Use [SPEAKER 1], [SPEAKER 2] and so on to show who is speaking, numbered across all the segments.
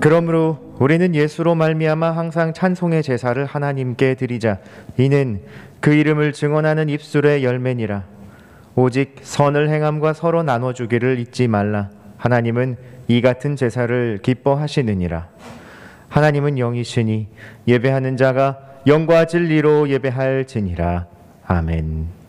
[SPEAKER 1] 그러므로 우리는 예수로 말미암아 항상 찬송의 제사를 하나님께 드리자. 이는 그 이름을 증언하는 입술의 열매니라. 오직 선을 행함과 서로 나눠주기를 잊지 말라. 하나님은 이 같은 제사를 기뻐하시느니라. 하나님은 영이시니 예배하는 자가 영과 진리로 예배할지니라. 아멘.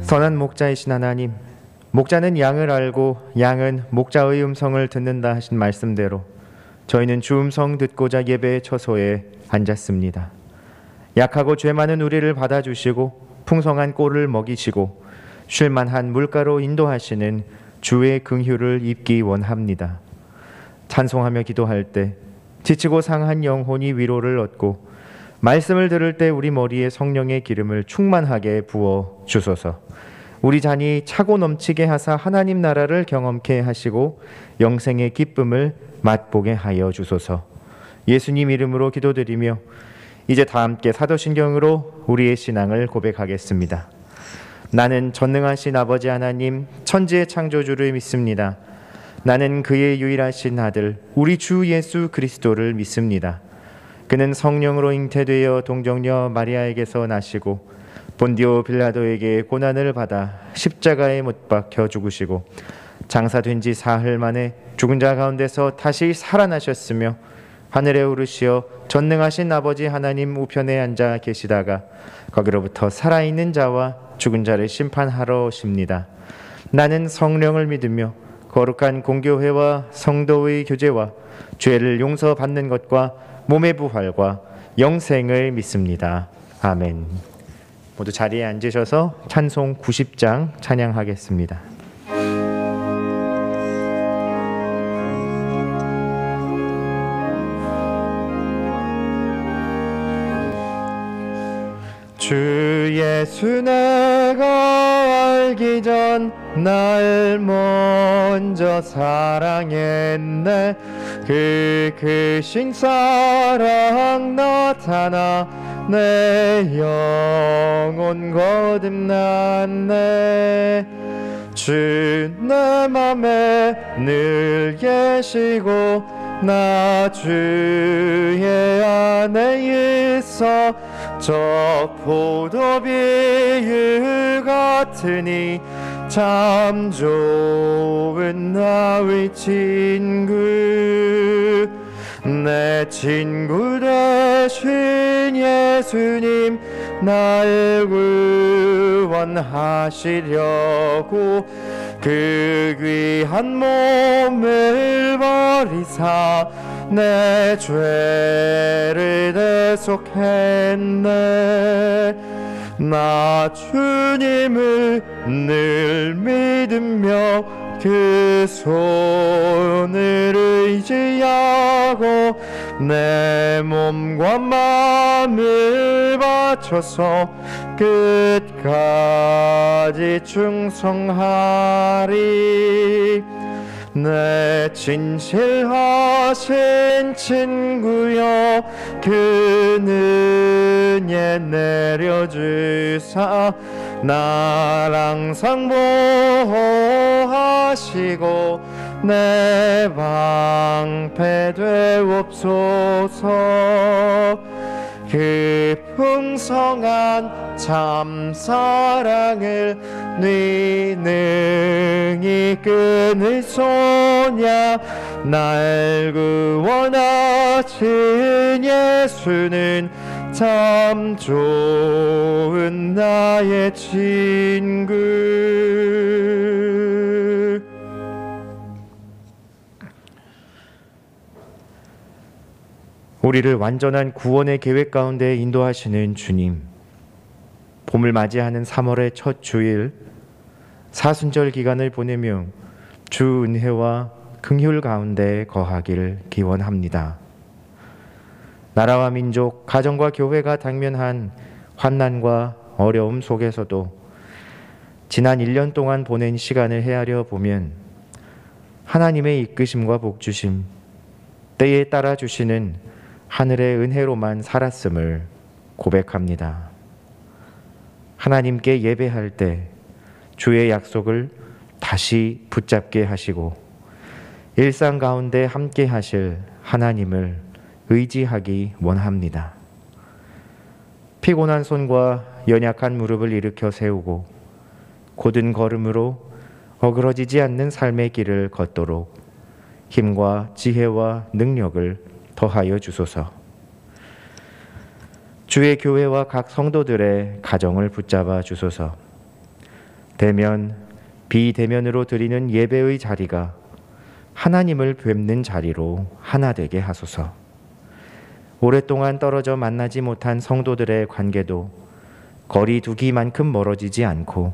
[SPEAKER 1] 선한 목자이신 하나님, 목자는 양을 알고 양은 목자의 음성을 듣는다 하신 말씀대로 저희는 주 음성 듣고자 예배의 처소에 앉았습니다. 약하고 죄 많은 우리를 받아주시고 풍성한 꼴을 먹이시고 쉴만한 물가로 인도하시는 주의 긍휼을 입기 원합니다. 찬송하며 기도할 때 지치고 상한 영혼이 위로를 얻고 말씀을 들을 때 우리 머리에 성령의 기름을 충만하게 부어 주소서. 우리 잔이 차고 넘치게 하사 하나님 나라를 경험케 하시고 영생의 기쁨을 맛보게 하여 주소서. 예수님 이름으로 기도드리며 이제 다 함께 사도신경으로 우리의 신앙을 고백하겠습니다. 나는 전능하신 아버지 하나님 천지의 창조주를 믿습니다. 나는 그의 유일하신 아들 우리 주 예수 그리스도를 믿습니다. 그는 성령으로 잉태되어 동정녀 마리아에게서 나시고 본디오 빌라도에게 고난을 받아 십자가에 못 박혀 죽으시고 장사된 지 사흘 만에 죽은 자 가운데서 다시 살아나셨으며 하늘에 오르시어 전능하신 아버지 하나님 우편에 앉아 계시다가 거기로부터 살아있는 자와 죽은 자를 심판하러 오십니다. 나는 성령을 믿으며 거룩한 공교회와 성도의 교제와 죄를 용서받는 것과 몸의 부활과 영생을 믿습니다. 아멘. 모두 자리에 앉으셔서 찬송 90장 찬양하겠습니다. 주 예수 내가 알기 전 날 먼저 사랑했네. 그 크신 사랑 나타나 내 영혼 거듭났네. 주 내 맘에 늘 계시고 나 주의 안에 있어 저 포도비유 같으니 참 좋은 나의 친구. 내 친구 되신 예수님 날 구원하시려고 그 귀한 몸을 버리사 내 죄를 대속했네. 나 주님을 늘 믿으며 그 손을 의지하고 내 몸과 마음을 바쳐서 끝까지 충성하리. 내 진실하신 친구여 그 은혜 내려주사 날 항상 보호하시고 내 방패 되옵소서. 그 풍성한 참 사랑을 네 능히 끊을 소냐. 날 구원하신 예수는 참 좋은 나의 친구. 우리를 완전한 구원의 계획 가운데 인도하시는 주님, 봄을 맞이하는 3월의 첫 주일 사순절 기간을 보내며 주 은혜와 긍휼 가운데 거하길 기원합니다. 나라와 민족, 가정과 교회가 당면한 환난과 어려움 속에서도 지난 1년 동안 보낸 시간을 헤아려 보면 하나님의 이끄심과 복주심, 때에 따라 주시는 하늘의 은혜로만 살았음을 고백합니다. 하나님께 예배할 때 주의 약속을 다시 붙잡게 하시고 일상 가운데 함께 하실 하나님을 의지하기 원합니다. 피곤한 손과 연약한 무릎을 일으켜 세우고 곧은 걸음으로 어그러지지 않는 삶의 길을 걷도록 힘과 지혜와 능력을 더하여 주소서. 주의 교회와 각 성도들의 가정을 붙잡아 주소서. 대면, 비대면으로 드리는 예배의 자리가 하나님을 뵙는 자리로 하나 되게 하소서. 오랫동안 떨어져 만나지 못한 성도들의 관계도 거리 두기만큼 멀어지지 않고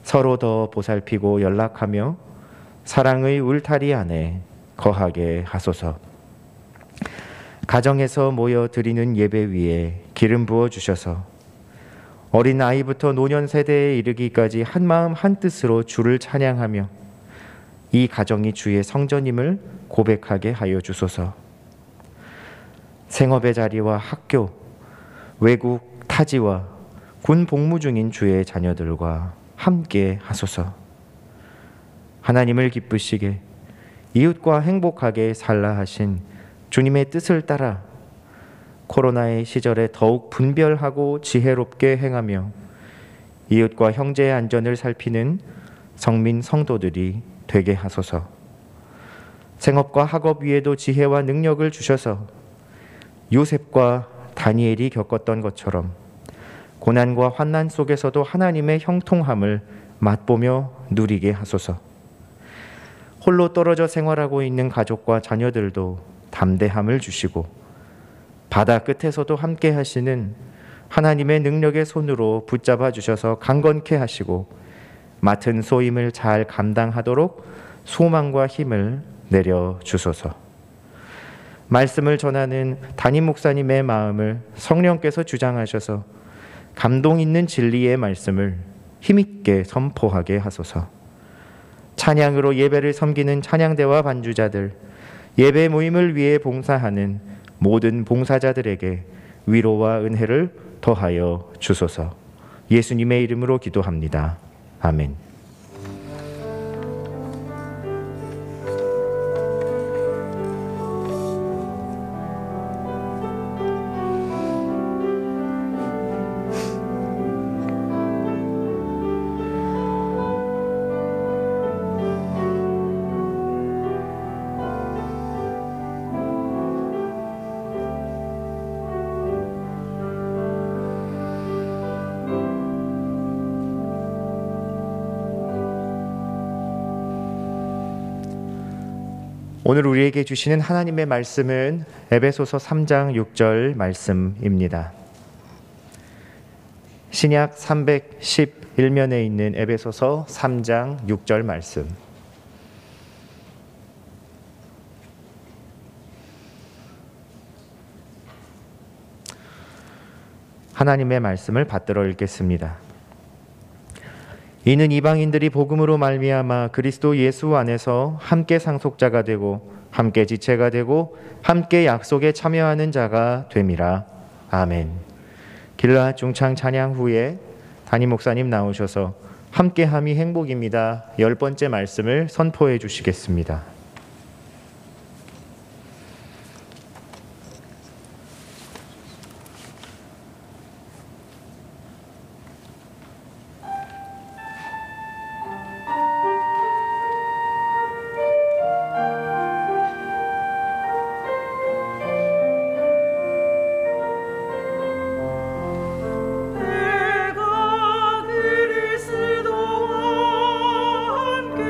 [SPEAKER 1] 서로 더 보살피고 연락하며 사랑의 울타리 안에 거하게 하소서. 가정에서 모여 드리는 예배 위에 기름 부어 주셔서 어린 아이부터 노년 세대에 이르기까지 한 마음 한 뜻으로 주를 찬양하며 이 가정이 주의 성전임을 고백하게 하여 주소서. 생업의 자리와 학교, 외국 타지와 군 복무 중인 주의 자녀들과 함께 하소서. 하나님을 기쁘시게 이웃과 행복하게 살라 하신 주님의 뜻을 따라 코로나의 시절에 더욱 분별하고 지혜롭게 행하며 이웃과 형제의 안전을 살피는 성민 성도들이 되게 하소서. 생업과 학업 위에도 지혜와 능력을 주셔서 요셉과 다니엘이 겪었던 것처럼 고난과 환난 속에서도 하나님의 형통함을 맛보며 누리게 하소서. 홀로 떨어져 생활하고 있는 가족과 자녀들도 담대함을 주시고 바다 끝에서도 함께 하시는 하나님의 능력의 손으로 붙잡아 주셔서 강건케 하시고 맡은 소임을 잘 감당하도록 소망과 힘을 내려 주소서. 말씀을 전하는 담임 목사님의 마음을 성령께서 주장하셔서 감동 있는 진리의 말씀을 힘있게 선포하게 하소서. 찬양으로 예배를 섬기는 찬양대와 반주자들, 예배 모임을 위해 봉사하는 모든 봉사자들에게 위로와 은혜를 더하여 주소서. 예수님의 이름으로 기도합니다. 아멘. 오늘 우리에게 주시는 하나님의 말씀은 에베소서 3장 6절 말씀입니다. 신약 311면에 있는 에베소서 3장 6절 말씀. 하나님의 말씀을 받들어 읽겠습니다. 이는 이방인들이 복음으로 말미암아 그리스도 예수 안에서 함께 상속자가 되고 함께 지체가 되고 함께 약속에 참여하는 자가 됨이라. 아멘. 길라 중창 찬양 후에 담임 목사님 나오셔서 함께함이 행복입니다. 10번째 말씀을 선포해 주시겠습니다.
[SPEAKER 2] 그리스도와 함께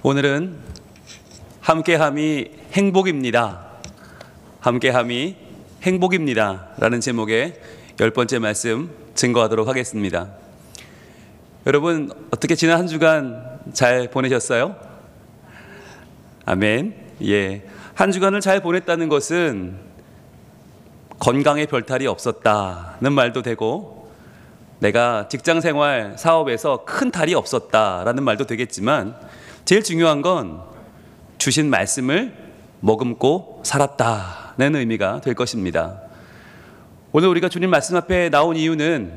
[SPEAKER 2] 오늘은 함께함이 행복입니다. 함께함이 행복입니다. 라는 제목의 10번째 말씀 증거하도록 하겠습니다. 여러분, 어떻게 지난 한 주간 잘 보내셨어요? 아멘. 예. 한 주간을 잘 보냈다는 것은 건강에 별탈이 없었다는 말도 되고, 내가 직장 생활, 사업에서 큰 탈이 없었다라는 말도 되겠지만, 제일 중요한 건 주신 말씀을 머금고 살았다는 의미가 될 것입니다. 오늘 우리가 주님 말씀 앞에 나온 이유는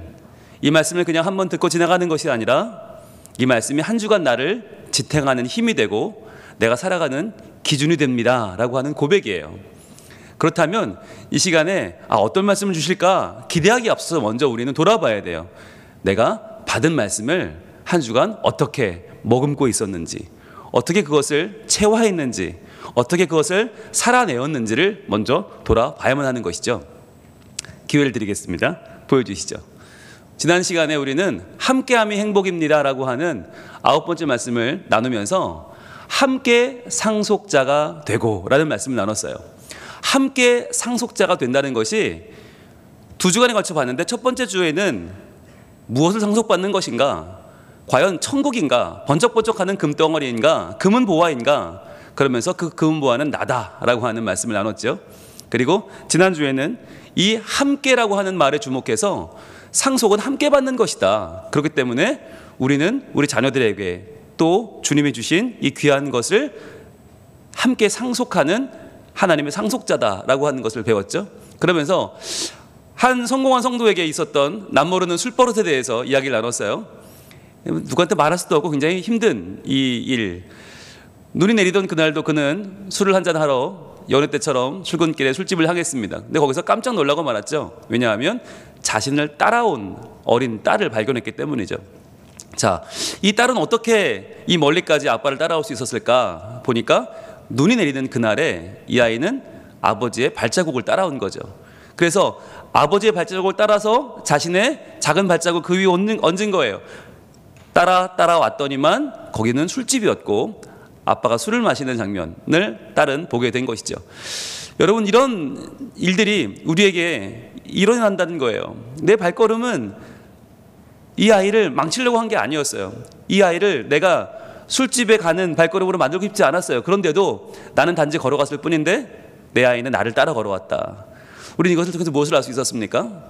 [SPEAKER 2] 이 말씀을 그냥 한번 듣고 지나가는 것이 아니라 이 말씀이 한 주간 나를 지탱하는 힘이 되고 내가 살아가는 기준이 됩니다 라고 하는 고백이에요. 그렇다면 이 시간에 어떤 말씀을 주실까 기대하기 앞서서 먼저 우리는 돌아봐야 돼요. 내가 받은 말씀을 한 주간 어떻게 머금고 있었는지, 어떻게 그것을 체화했는지, 어떻게 그것을 살아내었는지를 먼저 돌아봐야만 하는 것이죠. 기회를 드리겠습니다. 보여주시죠. 지난 시간에 우리는 함께함이 행복입니다 라고 하는 9번째 말씀을 나누면서 함께 상속자가 되고 라는 말씀을 나눴어요. 함께 상속자가 된다는 것이 두 주간에 걸쳐 봤는데, 첫 번째 주에는 무엇을 상속받는 것인가, 과연 천국인가, 번쩍번쩍하는 금덩어리인가, 금은 보화인가, 그러면서 그 금은 보화는 나다라고 하는 말씀을 나눴죠. 그리고 지난주에는 이 함께라고 하는 말에 주목해서 상속은 함께 받는 것이다. 그렇기 때문에 우리는 우리 자녀들에게 또 주님이 주신 이 귀한 것을 함께 상속하는 하나님의 상속자다라고 하는 것을 배웠죠. 그러면서 한 성공한 성도에게 있었던 남모르는 술버릇에 대해서 이야기를 나눴어요. 누구한테 말할 수도 없고 굉장히 힘든 이 일. 눈이 내리던 그날도 그는 술을 한잔 하러 여느 때처럼 출근길에 술집을 향했습니다. 근데 거기서 깜짝 놀라고 말았죠. 왜냐하면 자신을 따라온 어린 딸을 발견했기 때문이죠. 자, 이 딸은 어떻게 이 멀리까지 아빠를 따라올 수 있었을까 보니까 눈이 내리는 그날에 이 아이는 아버지의 발자국을 따라온 거죠. 그래서 아버지의 발자국을 따라서 자신의 작은 발자국 그 위에 얹은 거예요. 따라왔더니만 거기는 술집이었고 아빠가 술을 마시는 장면을 딸은 보게 된 것이죠. 여러분, 이런 일들이 우리에게 일어난다는 거예요. 내 발걸음은 이 아이를 망치려고 한 게 아니었어요. 이 아이를 내가 술집에 가는 발걸음으로 만들고 싶지 않았어요. 그런데도 나는 단지 걸어갔을 뿐인데 내 아이는 나를 따라 걸어왔다. 우리는 이것을 통해서 무엇을 알 수 있었습니까?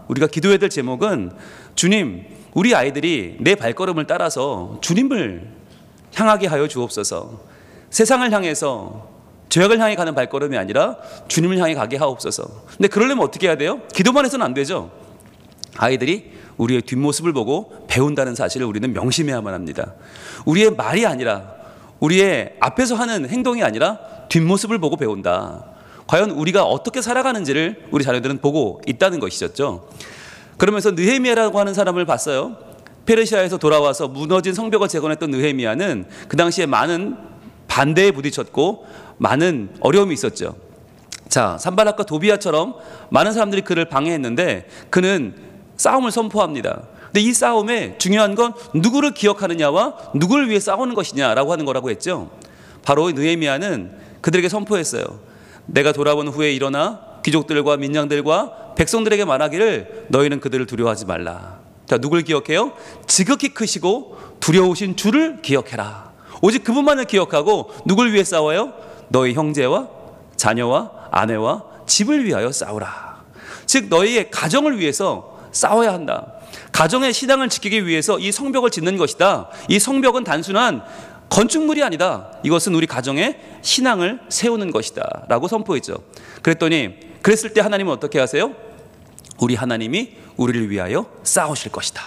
[SPEAKER 2] 우리가 기도해야 될 제목은, 주님, 우리 아이들이 내 발걸음을 따라서 주님을 향하게 하여 주옵소서. 세상을 향해서, 죄악을 향해 가는 발걸음이 아니라 주님을 향해 가게 하옵소서. 근데 그러려면 어떻게 해야 돼요? 기도만 해서는 안 되죠. 아이들이 우리의 뒷모습을 보고 배운다는 사실을 우리는 명심해야만 합니다. 우리의 말이 아니라, 우리의 앞에서 하는 행동이 아니라 뒷모습을 보고 배운다. 과연 우리가 어떻게 살아가는지를 우리 자녀들은 보고 있다는 것이었죠. 그러면서 느헤미야라고 하는 사람을 봤어요. 페르시아에서 돌아와서 무너진 성벽을 재건했던 느헤미야는 그 당시에 많은 반대에 부딪혔고 많은 어려움이 있었죠. 자, 산발락과 도비야처럼 많은 사람들이 그를 방해했는데 그는 싸움을 선포합니다. 근데 이 싸움에 중요한 건 누구를 기억하느냐와 누구를 위해 싸우는 것이냐라고 하는 거라고 했죠. 바로 느헤미야는 그들에게 선포했어요. 내가 돌아온 후에 일어나 귀족들과 민장들과 백성들에게 말하기를 너희는 그들을 두려워하지 말라. 자, 누굴 기억해요? 지극히 크시고 두려우신 주를 기억해라. 오직 그분만을 기억하고 누굴 위해 싸워요? 너희 형제와 자녀와 아내와 집을 위하여 싸우라. 즉 너희의 가정을 위해서 싸워야 한다. 가정의 신앙을 지키기 위해서 이 성벽을 짓는 것이다. 이 성벽은 단순한 건축물이 아니다. 이것은 우리 가정의 신앙을 세우는 것이다 라고 선포했죠. 그랬을 때 하나님은 어떻게 하세요? 우리 하나님이 우리를 위하여 싸우실 것이다.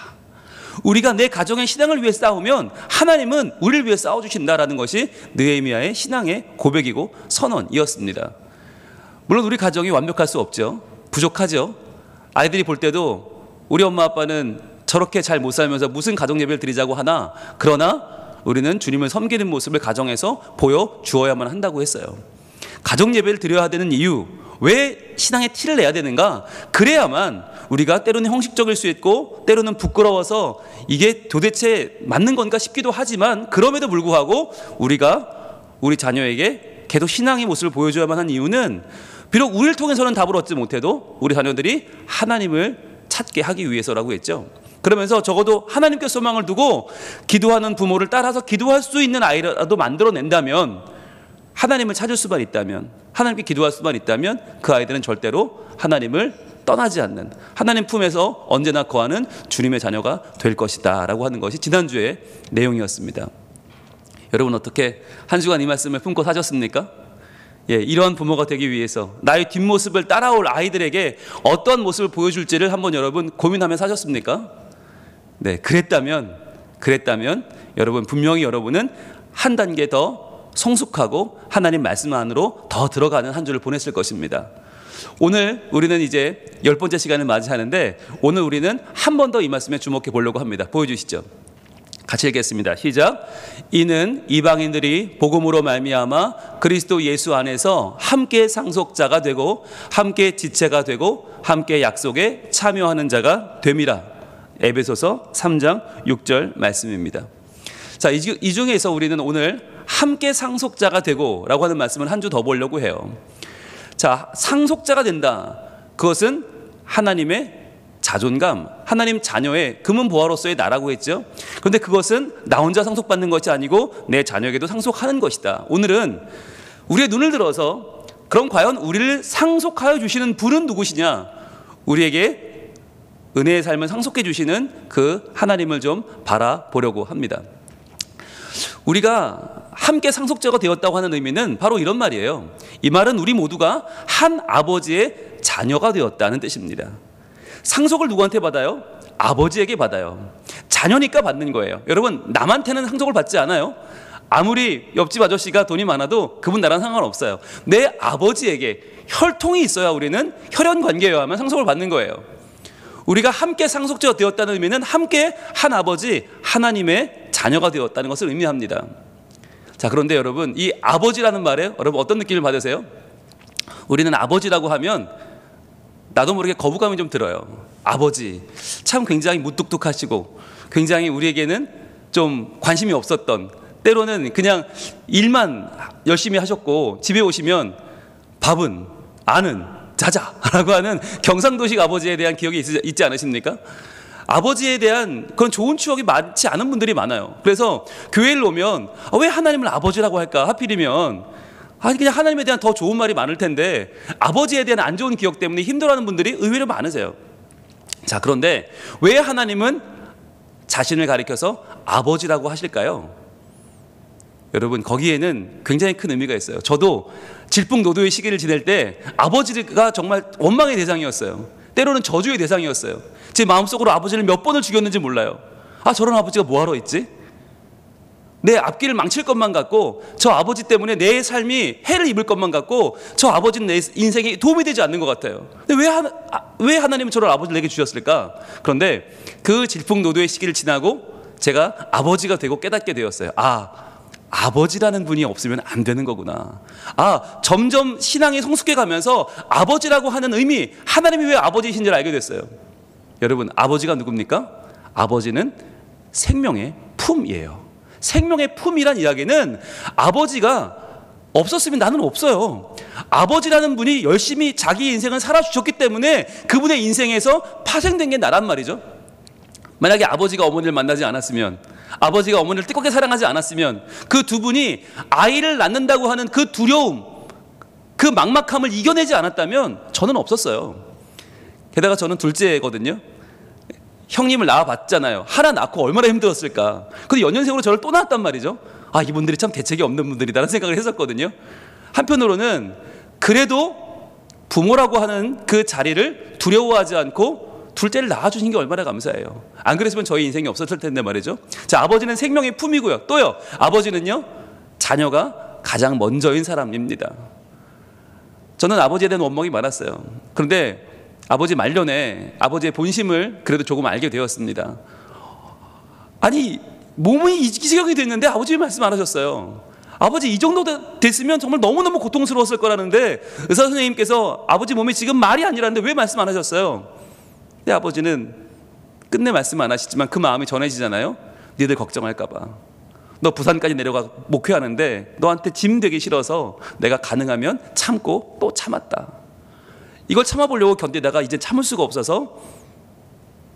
[SPEAKER 2] 우리가 내 가정의 신앙을 위해 싸우면 하나님은 우리를 위해 싸워주신다라는 것이 느헤미야의 신앙의 고백이고 선언이었습니다. 물론 우리 가정이 완벽할 수 없죠. 부족하죠. 아이들이 볼 때도 우리 엄마 아빠는 저렇게 잘 못 살면서 무슨 가정 예배를 드리자고 하나, 그러나 우리는 주님을 섬기는 모습을 가정에서 보여주어야만 한다고 했어요. 가정 예배를 드려야 되는 이유, 왜 신앙의 티를 내야 되는가? 그래야만 우리가 때로는 형식적일 수 있고 때로는 부끄러워서 이게 도대체 맞는 건가 싶기도 하지만, 그럼에도 불구하고 우리가 우리 자녀에게 계속 신앙의 모습을 보여줘야만 한 이유는, 비록 우리를 통해서는 답을 얻지 못해도 우리 자녀들이 하나님을 찾게 하기 위해서라고 했죠. 그러면서 적어도 하나님께 소망을 두고 기도하는 부모를 따라서 기도할 수 있는 아이라도 만들어낸다면, 하나님을 찾을 수만 있다면, 하나님께 기도할 수만 있다면 그 아이들은 절대로 하나님을 떠나지 않는, 하나님 품에서 언제나 거하는 주님의 자녀가 될 것이다 라고 하는 것이 지난주의 내용이었습니다. 여러분, 어떻게 한 주간 이 말씀을 품고 사셨습니까? 이러한 부모가 되기 위해서 나의 뒷모습을 따라올 아이들에게 어떤 모습을 보여줄지를 한번 여러분 고민하며 사셨습니까? 네, 그랬다면 여러분, 분명히 여러분은 한 단계 더 성숙하고 하나님 말씀 안으로 더 들어가는 한 주를 보냈을 것입니다. 오늘 우리는 이제 10번째 시간을 맞이하는데, 오늘 우리는 한 번 더 이 말씀에 주목해 보려고 합니다. 보여주시죠. 같이 읽겠습니다. 시작. 이는 이방인들이 복음으로 말미암아 그리스도 예수 안에서 함께 상속자가 되고 함께 지체가 되고 함께 약속에 참여하는 자가 됨이라. 에베소서 3장 6절 말씀입니다. 자, 이 중에서 우리는 오늘 함께 상속자가 되고 라고 하는 말씀을 한 주 더 보려고 해요. 자, 상속자가 된다. 그것은 하나님의 자존감, 하나님 자녀의 금은보화로서의 나라고 했죠. 그런데 그것은 나 혼자 상속받는 것이 아니고 내 자녀에게도 상속하는 것이다. 오늘은 우리의 눈을 들어서, 그럼 과연 우리를 상속하여 주시는 분은 누구시냐, 우리에게 은혜의 삶을 상속해 주시는 그 하나님을 좀 바라보려고 합니다. 우리가 함께 상속자가 되었다고 하는 의미는 바로 이런 말이에요. 이 말은 우리 모두가 한 아버지의 자녀가 되었다는 뜻입니다. 상속을 누구한테 받아요? 아버지에게 받아요. 자녀니까 받는 거예요. 여러분, 남한테는 상속을 받지 않아요. 아무리 옆집 아저씨가 돈이 많아도 그분 나랑 상관없어요. 내 아버지에게 혈통이 있어야 우리는 혈연 관계여야만 상속을 받는 거예요. 우리가 함께 상속자가 되었다는 의미는 함께 한 아버지 하나님의 자녀가 되었다는 것을 의미합니다. 자, 그런데 여러분, 이 아버지라는 말에 여러분 어떤 느낌을 받으세요? 우리는 아버지라고 하면 나도 모르게 거부감이 좀 들어요. 아버지 참 굉장히 무뚝뚝하시고 굉장히 우리에게는 좀 관심이 없었던, 때로는 그냥 일만 열심히 하셨고 집에 오시면 밥은 아는 자자라고 하는 경상도식 아버지에 대한 기억이 있지 않으십니까? 아버지에 대한 그런 좋은 추억이 많지 않은 분들이 많아요. 그래서 교회를 오면 왜 하나님을 아버지라고 할까? 하필이면 그냥 하나님에 대한 더 좋은 말이 많을 텐데 아버지에 대한 안 좋은 기억 때문에 힘들어하는 분들이 의외로 많으세요. 자, 그런데 왜 하나님은 자신을 가리켜서 아버지라고 하실까요? 여러분, 거기에는 굉장히 큰 의미가 있어요. 저도 질풍노도의 시기를 지낼 때 아버지가 정말 원망의 대상이었어요. 때로는 저주의 대상이었어요. 제 마음속으로 아버지를 몇 번을 죽였는지 몰라요. 저런 아버지가 뭐하러 있지? 내 앞길을 망칠 것만 같고, 저 아버지 때문에 내 삶이 해를 입을 것만 같고, 저 아버지는 내 인생에 도움이 되지 않는 것 같아요. 근데 왜 하나님은 저런 아버지를 내게 주셨을까? 그런데 그 질풍노도의 시기를 지나고 제가 아버지가 되고 깨닫게 되었어요. 아버지라는 분이 없으면 안 되는 거구나. 점점 신앙이 성숙해 가면서 아버지라고 하는 의미, 하나님이 왜 아버지이신지를 알게 됐어요. 여러분, 아버지가 누굽니까? 아버지는 생명의 품이에요. 생명의 품이란 이야기는 아버지가 없었으면 나는 없어요. 아버지라는 분이 열심히 자기 인생을 살아주셨기 때문에 그분의 인생에서 파생된 게 나란 말이죠. 만약에 아버지가 어머니를 만나지 않았으면, 아버지가 어머니를 뜨겁게 사랑하지 않았으면, 그 두 분이 아이를 낳는다고 하는 그 두려움, 그 막막함을 이겨내지 않았다면 저는 없었어요. 게다가 저는 둘째거든요. 형님을 낳아봤잖아요. 하나 낳고 얼마나 힘들었을까. 근데 연년생으로 저를 또 낳았단 말이죠. 이분들이 참 대책이 없는 분들이다라는 생각을 했었거든요. 한편으로는 그래도 부모라고 하는 그 자리를 두려워하지 않고 둘째를 낳아주신 게 얼마나 감사해요. 안 그랬으면 저희 인생이 없었을 텐데 말이죠. 자, 아버지는 생명의 품이고요. 또요, 아버지는요, 자녀가 가장 먼저인 사람입니다. 저는 아버지에 대한 원망이 많았어요. 그런데 아버지 말년에 아버지의 본심을 그래도 조금 알게 되었습니다. 몸이 이 지경이 됐는데 아버지 말씀 안 하셨어요. 아버지 이 정도 됐으면 정말 너무너무 고통스러웠을 거라는데 의사 선생님께서 아버지 몸이 지금 말이 아니라는데 왜 말씀 안 하셨어요? 근데 아버지는 끝내 말씀 안 하시지만 그 마음이 전해지잖아요. 너희들 걱정할까 봐. 너 부산까지 내려가 목회하는데 너한테 짐 되기 싫어서 내가 가능하면 참고 또 참았다. 이걸 참아보려고 견디다가 이제 참을 수가 없어서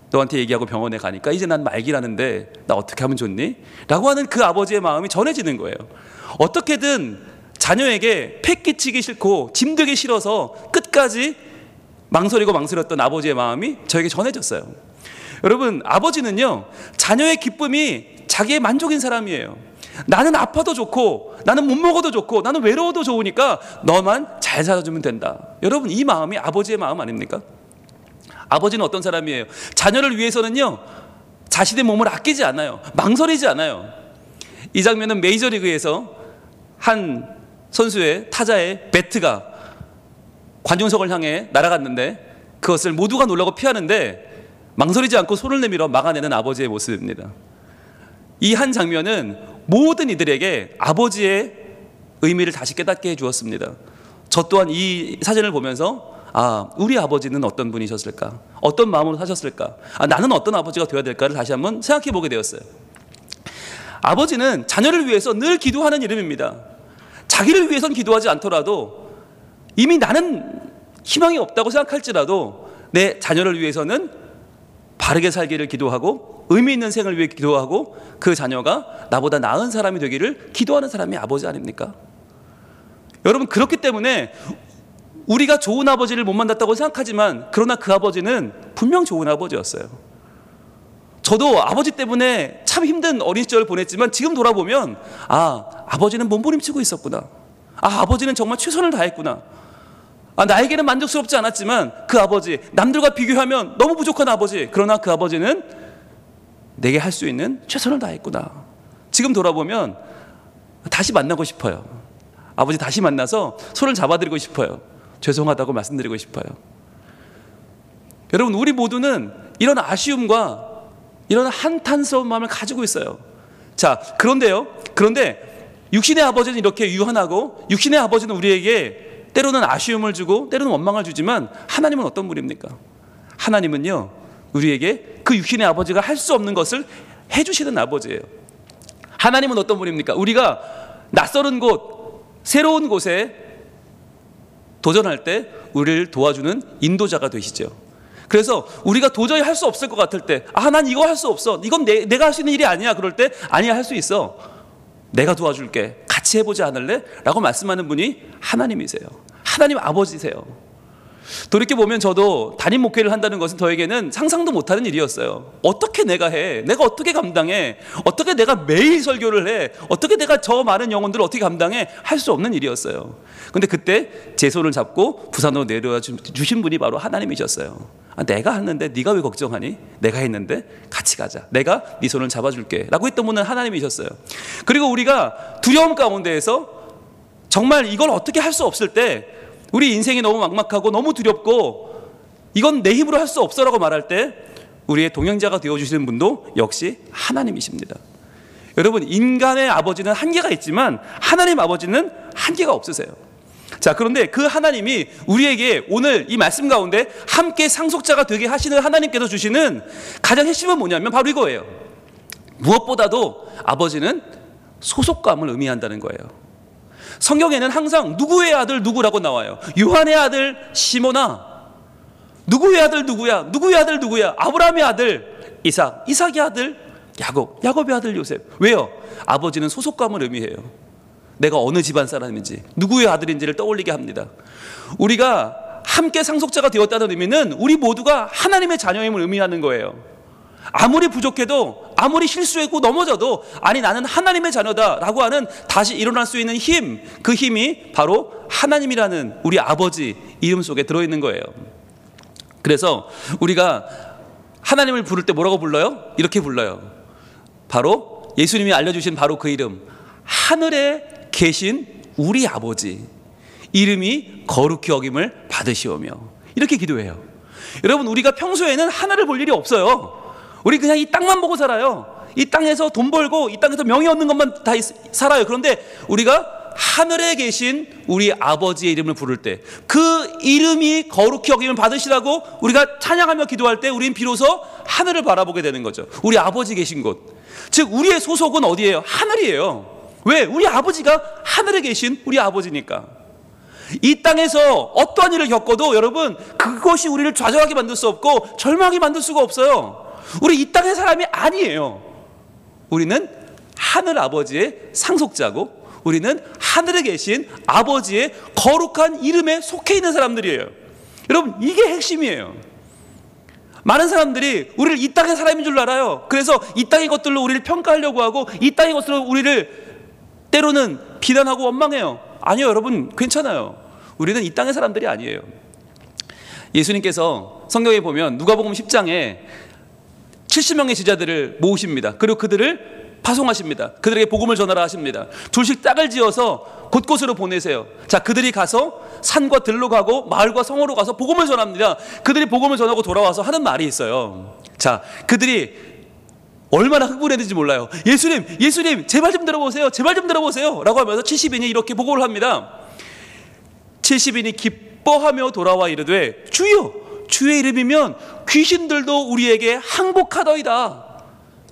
[SPEAKER 2] 너한테 얘기하고 병원에 가니까 이제 난 말기라는데 나 어떻게 하면 좋니? 라고 하는 그 아버지의 마음이 전해지는 거예요. 어떻게든 자녀에게 패 끼치기 싫고 짐들기 싫어서 끝까지 망설이고 망설였던 아버지의 마음이 저에게 전해졌어요. 여러분, 아버지는요, 자녀의 기쁨이 자기의 만족인 사람이에요. 나는 아파도 좋고 나는 못 먹어도 좋고 나는 외로워도 좋으니까 너만 잘 살아주면 된다. 여러분, 이 마음이 아버지의 마음 아닙니까? 아버지는 어떤 사람이에요? 자녀를 위해서는요, 자신의 몸을 아끼지 않아요. 망설이지 않아요. 이 장면은 메이저리그에서 한 선수의 타자의 배트가 관중석을 향해 날아갔는데 그것을 모두가 놀라고 피하는데 망설이지 않고 손을 내밀어 막아내는 아버지의 모습입니다. 이 한 장면은 모든 이들에게 아버지의 의미를 다시 깨닫게 해주었습니다. 저 또한 이 사진을 보면서 우리 아버지는 어떤 분이셨을까? 어떤 마음으로 사셨을까? 나는 어떤 아버지가 되어야 될까를 다시 한번 생각해 보게 되었어요. 아버지는 자녀를 위해서 늘 기도하는 이름입니다. 자기를 위해서는 기도하지 않더라도 이미 나는 희망이 없다고 생각할지라도 내 자녀를 위해서는 바르게 살기를 기도하고 의미 있는 생을 위해 기도하고 그 자녀가 나보다 나은 사람이 되기를 기도하는 사람이 아버지 아닙니까? 여러분, 그렇기 때문에 우리가 좋은 아버지를 못 만났다고 생각하지만 그러나 그 아버지는 분명 좋은 아버지였어요. 저도 아버지 때문에 참 힘든 어린 시절을 보냈지만 지금 돌아보면 아버지는 몸부림치고 있었구나. 아버지는 정말 최선을 다했구나. 나에게는 만족스럽지 않았지만 그 아버지, 남들과 비교하면 너무 부족한 아버지, 그러나 그 아버지는 내게 할 수 있는 최선을 다했구나. 지금 돌아보면 다시 만나고 싶어요. 아버지 다시 만나서 손을 잡아드리고 싶어요. 죄송하다고 말씀드리고 싶어요. 여러분, 우리 모두는 이런 아쉬움과 이런 한탄스러운 마음을 가지고 있어요. 자, 그런데 육신의 아버지는 이렇게 유한하고 육신의 아버지는 우리에게 때로는 아쉬움을 주고 때로는 원망을 주지만 하나님은 어떤 분입니까? 하나님은요, 우리에게 그 육신의 아버지가 할 수 없는 것을 해주시는 아버지예요. 하나님은 어떤 분입니까? 우리가 낯설은 곳, 새로운 곳에 도전할 때 우리를 도와주는 인도자가 되시죠. 그래서 우리가 도저히 할 수 없을 것 같을 때 난 이거 할 수 없어. 이건 내가 할 수 있는 일이 아니야. 그럴 때 아니야, 할 수 있어. 내가 도와줄게. 같이 해보지 않을래? 라고 말씀하는 분이 하나님이세요. 하나님 아버지세요. 돌이켜보면 저도 담임 목회를 한다는 것은 저에게는 상상도 못하는 일이었어요. 어떻게 내가 해? 내가 어떻게 감당해? 어떻게 내가 매일 설교를 해? 어떻게 내가 저 많은 영혼들을 어떻게 감당해? 할 수 없는 일이었어요. 근데 그때 제 손을 잡고 부산으로 내려와 주신 분이 바로 하나님이셨어요. 내가 하는데 네가 왜 걱정하니? 내가 했는데 같이 가자. 내가 네 손을 잡아줄게 라고 했던 분은 하나님이셨어요. 그리고 우리가 두려움 가운데에서 정말 이걸 어떻게 할 수 없을 때, 우리 인생이 너무 막막하고 너무 두렵고 이건 내 힘으로 할 수 없어 라고 말할 때 우리의 동행자가 되어주시는 분도 역시 하나님이십니다. 여러분, 인간의 아버지는 한계가 있지만 하나님 아버지는 한계가 없으세요. 자, 그런데 그 하나님이 우리에게 오늘 이 말씀 가운데 함께 상속자가 되게 하시는 하나님께서 주시는 가장 핵심은 뭐냐면 바로 이거예요. 무엇보다도 아버지는 소속감을 의미한다는 거예요. 성경에는 항상 누구의 아들 누구라고 나와요. 요한의 아들 시몬아. 누구의 아들 누구야? 누구의 아들 누구야? 아브라함의 아들 이삭, 이삭의 아들 야곱, 야곱의 아들 요셉. 왜요? 아버지는 소속감을 의미해요. 내가 어느 집안 사람인지, 누구의 아들인지를 떠올리게 합니다. 우리가 함께 상속자가 되었다는 의미는 우리 모두가 하나님의 자녀임을 의미하는 거예요. 아무리 부족해도, 아무리 실수했고 넘어져도 나는 하나님의 자녀다라고 하는 다시 일어날 수 있는 힘, 그 힘이 바로 하나님이라는 우리 아버지 이름 속에 들어있는 거예요. 그래서 우리가 하나님을 부를 때 뭐라고 불러요? 이렇게 불러요. 바로 예수님이 알려주신 바로 그 이름, 하늘에 계신 우리 아버지 이름이 거룩히 여김을 받으시오며, 이렇게 기도해요. 여러분, 우리가 평소에는 하늘을 볼 일이 없어요. 우리 그냥 이 땅만 보고 살아요. 이 땅에서 돈 벌고 이 땅에서 명예 얻는 것만 다 살아요. 그런데 우리가 하늘에 계신 우리 아버지의 이름을 부를 때 그 이름이 거룩히 여김을 받으시라고 우리가 찬양하며 기도할 때 우리는 비로소 하늘을 바라보게 되는 거죠. 우리 아버지 계신 곳. 즉 우리의 소속은 어디예요? 하늘이에요. 왜? 우리 아버지가 하늘에 계신 우리 아버지니까. 이 땅에서 어떠한 일을 겪어도 여러분 그것이 우리를 좌절하게 만들 수 없고 절망하게 만들 수가 없어요. 우리 이 땅의 사람이 아니에요. 우리는 하늘 아버지의 상속자고 우리는 하늘에 계신 아버지의 거룩한 이름에 속해 있는 사람들이에요. 여러분 이게 핵심이에요. 많은 사람들이 우리를 이 땅의 사람인 줄 알아요. 그래서 이 땅의 것들로 우리를 평가하려고 하고 이 땅의 것들로 우리를 때로는 비난하고 원망해요. 아니요 여러분 괜찮아요. 우리는 이 땅의 사람들이 아니에요. 예수님께서 성경에 보면 누가복음 10장에 70명의 제자들을 모으십니다. 그리고 그들을 파송하십니다. 그들에게 복음을 전하라 하십니다. 둘씩 짝을 지어서 곳곳으로 보내세요. 자, 그들이 가서 산과 들로 가고 마을과 성으로 가서 복음을 전합니다. 그들이 복음을 전하고 돌아와서 하는 말이 있어요. 자, 그들이 얼마나 흥분했는지 몰라요. 예수님 제발 좀 들어보세요. 제발 좀 들어보세요 라고 하면서 70인이 이렇게 보고를 합니다. 70인이 기뻐하며 돌아와 이르되 주여 주의 이름이면 귀신들도 우리에게 항복하더이다.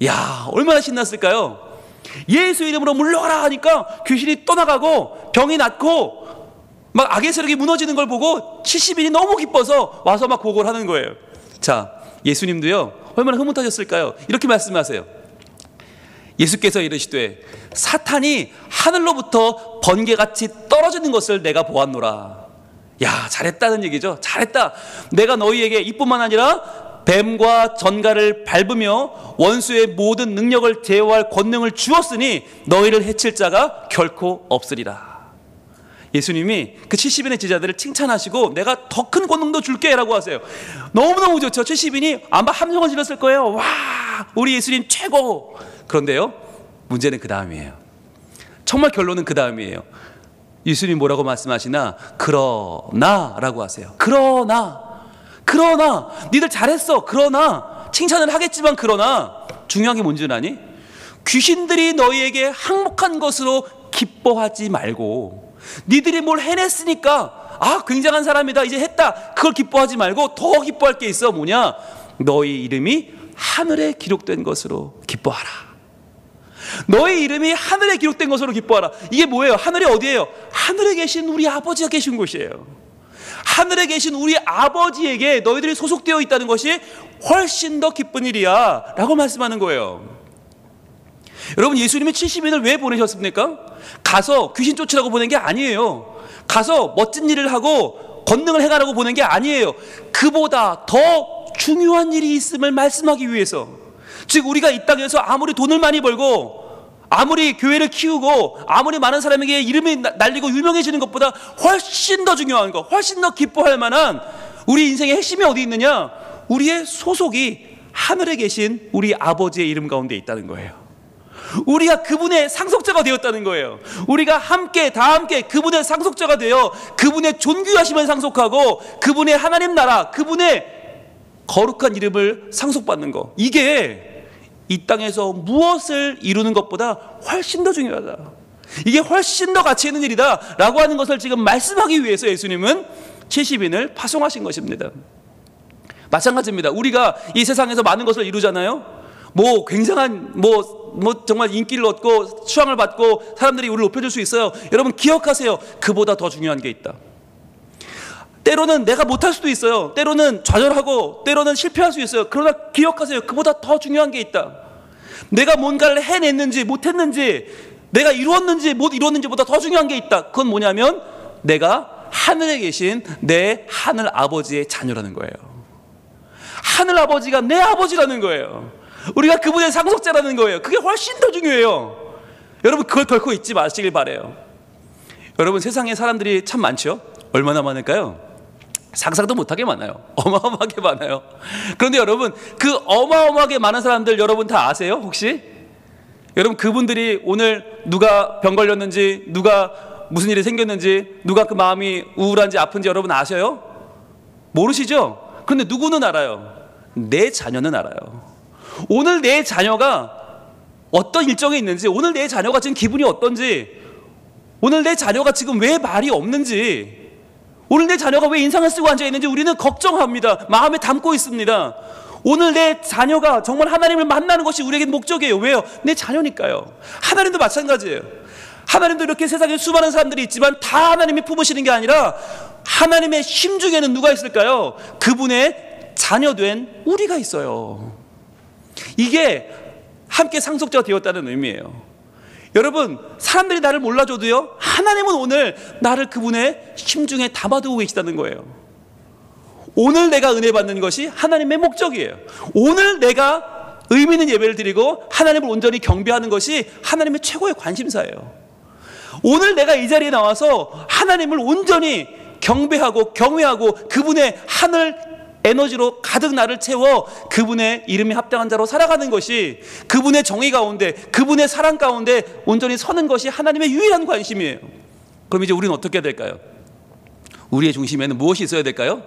[SPEAKER 2] 야, 얼마나 신났을까요? 예수 이름으로 물러가라 하니까 귀신이 떠나가고 병이 낫고 막 악의 세력이 무너지는 걸 보고 70인이 너무 기뻐서 와서 막 보고를 하는 거예요. 자, 예수님도요 얼마나 흐뭇하셨을까요? 이렇게 말씀하세요. 예수께서 이르시되 사탄이 하늘로부터 번개같이 떨어지는 것을 내가 보았노라. 야, 잘했다는 얘기죠. 잘했다. 내가 너희에게 이뿐만 아니라 뱀과 전갈을 밟으며 원수의 모든 능력을 제어할 권능을 주었으니 너희를 해칠 자가 결코 없으리라. 예수님이 그 70인의 제자들을 칭찬하시고 내가 더 큰 권능도 줄게 라고 하세요. 너무너무 좋죠. 70인이 아마 함성을 질렀을 거예요. 와, 우리 예수님 최고. 그런데요 문제는 그 다음이에요. 정말 결론은 그 다음이에요. 예수님 뭐라고 말씀하시나? 그러나 라고 하세요. 그러나 니들 잘했어. 그러나 칭찬을 하겠지만 그러나 중요한 게 뭔지 아니? 귀신들이 너희에게 항복한 것으로 기뻐하지 말고 니들이 뭘 해냈으니까 아 굉장한 사람이다 이제 했다 그걸 기뻐하지 말고 더 기뻐할 게 있어. 뭐냐? 너희 이름이 하늘에 기록된 것으로 기뻐하라. 너의 이름이 하늘에 기록된 것으로 기뻐하라. 이게 뭐예요? 하늘이 어디예요? 하늘에 계신 우리 아버지가 계신 곳이에요. 하늘에 계신 우리 아버지에게 너희들이 소속되어 있다는 것이 훨씬 더 기쁜 일이야 라고 말씀하는 거예요. 여러분 예수님이 70인을 왜 보내셨습니까? 가서 귀신 쫓으라고 보낸 게 아니에요. 가서 멋진 일을 하고 권능을 행하라고 보낸 게 아니에요. 그보다 더 중요한 일이 있음을 말씀하기 위해서. 즉 우리가 이 땅에서 아무리 돈을 많이 벌고 아무리 교회를 키우고 아무리 많은 사람에게 이름이 날리고 유명해지는 것보다 훨씬 더 중요한 거, 훨씬 더 기뻐할 만한 우리 인생의 핵심이 어디 있느냐? 우리의 소속이 하늘에 계신 우리 아버지의 이름 가운데 있다는 거예요. 우리가 그분의 상속자가 되었다는 거예요. 우리가 함께 다 함께 그분의 상속자가 되어 그분의 존귀하심을 상속하고 그분의 하나님 나라, 그분의 거룩한 이름을 상속받는 거. 이게 이 땅에서 무엇을 이루는 것보다 훨씬 더 중요하다. 이게 훨씬 더 가치 있는 일이다 라고 하는 것을 지금 말씀하기 위해서 예수님은 70인을 파송하신 것입니다. 마찬가지입니다. 우리가 이 세상에서 많은 것을 이루잖아요. 뭐 굉장한 뭐 정말 인기를 얻고 수상을 받고 사람들이 우리를 높여줄 수 있어요. 여러분 기억하세요. 그보다 더 중요한 게 있다. 때로는 내가 못할 수도 있어요. 때로는 좌절하고 때로는 실패할 수 있어요. 그러나 기억하세요. 그보다 더 중요한 게 있다. 내가 뭔가를 해냈는지 못했는지 내가 이루었는지 못 이루었는지보다 더 중요한 게 있다. 그건 뭐냐면 내가 하늘에 계신 내 하늘 아버지의 자녀라는 거예요. 하늘 아버지가 내 아버지라는 거예요. 우리가 그분의 상속자라는 거예요. 그게 훨씬 더 중요해요. 여러분 그걸 결코 잊지 마시길 바라요. 여러분 세상에 사람들이 참 많죠. 얼마나 많을까요? 상상도 못하게 많아요. 어마어마하게 많아요. 그런데 여러분 그 어마어마하게 많은 사람들 여러분 다 아세요? 혹시? 여러분 그분들이 오늘 누가 병 걸렸는지 누가 무슨 일이 생겼는지 누가 그 마음이 우울한지 아픈지 여러분 아셔요? 모르시죠? 그런데 누구는 알아요? 내 자녀는 알아요. 오늘 내 자녀가 어떤 일정에 있는지 오늘 내 자녀가 지금 기분이 어떤지 오늘 내 자녀가 지금 왜 말이 없는지, 오늘 내 자녀가 왜 인상을 쓰고 앉아있는지 우리는 걱정합니다. 마음에 담고 있습니다. 오늘 내 자녀가 정말 하나님을 만나는 것이 우리에게 목적이에요. 왜요? 내 자녀니까요. 하나님도 마찬가지예요. 하나님도 이렇게 세상에 수많은 사람들이 있지만 다 하나님이 품으시는 게 아니라 하나님의 심중에는 누가 있을까요? 그분의 자녀된 우리가 있어요. 이게 함께 상속자가 되었다는 의미예요. 여러분, 사람들이 나를 몰라줘도요, 하나님은 오늘 나를 그분의 심중에 담아두고 계시다는 거예요. 오늘 내가 은혜 받는 것이 하나님의 목적이에요. 오늘 내가 의미 있는 예배를 드리고 하나님을 온전히 경배하는 것이 하나님의 최고의 관심사예요. 오늘 내가 이 자리에 나와서 하나님을 온전히 경배하고 경외하고 그분의 하늘 에너지로 가득 나를 채워 그분의 이름에 합당한 자로 살아가는 것이, 그분의 정의 가운데, 그분의 사랑 가운데 온전히 서는 것이 하나님의 유일한 관심이에요. 그럼 이제 우리는 어떻게 해야 될까요? 우리의 중심에는 무엇이 있어야 될까요?